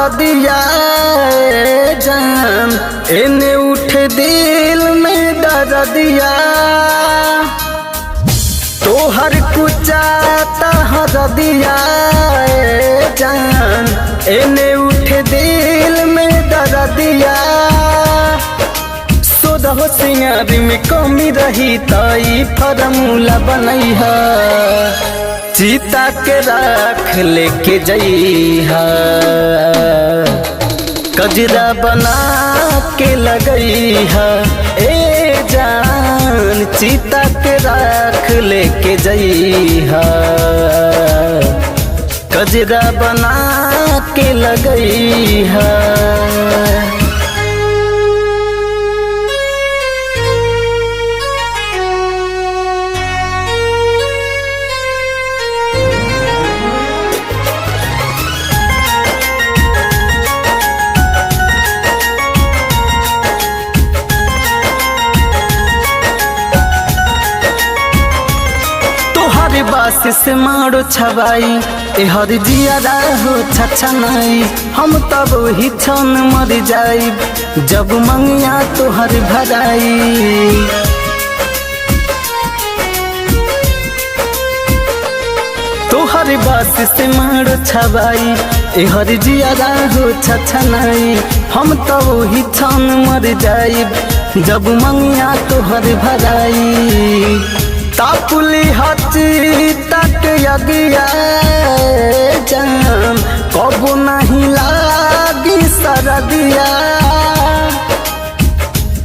हरदिया जान, एने उठे दिल में दर्दिया। तोहर कुचाता हरदिया जान, एने उठे दिल में दर्दिया। सोदह सिंगार में कमी रही तई फॉर्मूला बनैहा, चीता के राख लेके जइहा। कजरा बना के लगइहा ए जान, चीता के राख लेके जइहा। कजरा बना के लगइहा। बास से मारो छवाई एहर जियारा हो छछनाई। हम तब ही छन मर जाई जब मंगिया तोहर भराई। तोहर बास से मारो छवाई एहर जियारा हो छछनाई। हम तब ही छन मर जाई जब मंगिया तोहर भराई। तापुली हची तक यगिया जान, कबू नहीं लागी सरदिया।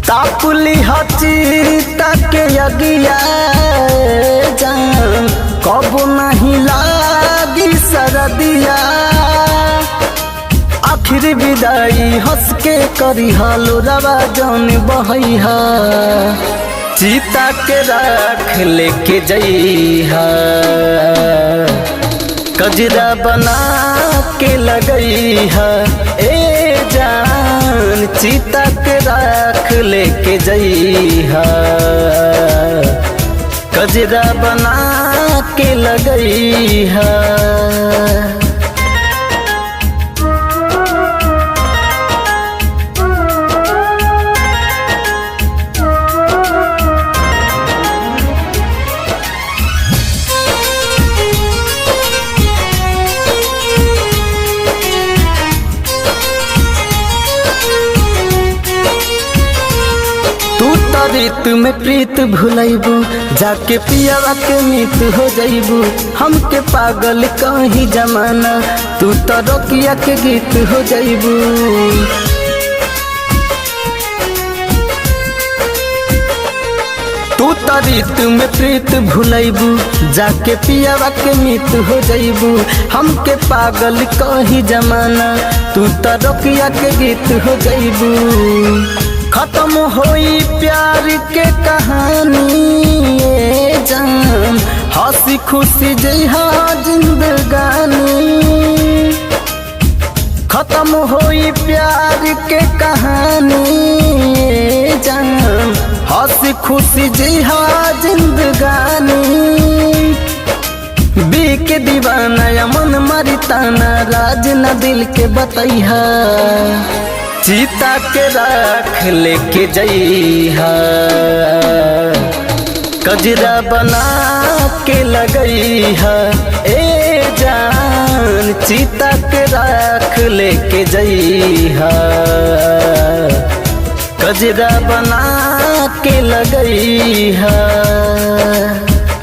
तापुली हची तक यगिया जान, कबू नहीं लागी सरदिया। आखिर विदाई हंस के करी हालो रवा जौन बहैहा। चीता के राख लेके जइहा, कजरा बना के लगइहा ए जान। चीता के राख लेके जइहा, कजरा बना के लगइहा। रीत में प्रीत भुलैबू, जाके पियावा के मीत हो जइबू। हमके पागल कहीं जमाना, तू तो रोकिया के गीत हो जइबू। तू तो रीत में प्रीत भुलैबू, जाके पियावा के मीत हो जइबू। हमके पागल कहीं जमाना, तू तो रोकिया के गीत हो जइबू। खत्म होई प्यार के कहानी ए जान, हंसी खुशी जइहा जिंदगानी। खत्म होई प्यार के कहानी ए जान, हंसी खुशी जइहा जिंदगानी। बीके दीवाना या मन मरिताना, राज न दिल के बतैहा। चीता के राख लेके जइहा, कजरा बना के लगइहा ए जान। चीता के राख लेके जइहा, कजरा बना के लगइहा।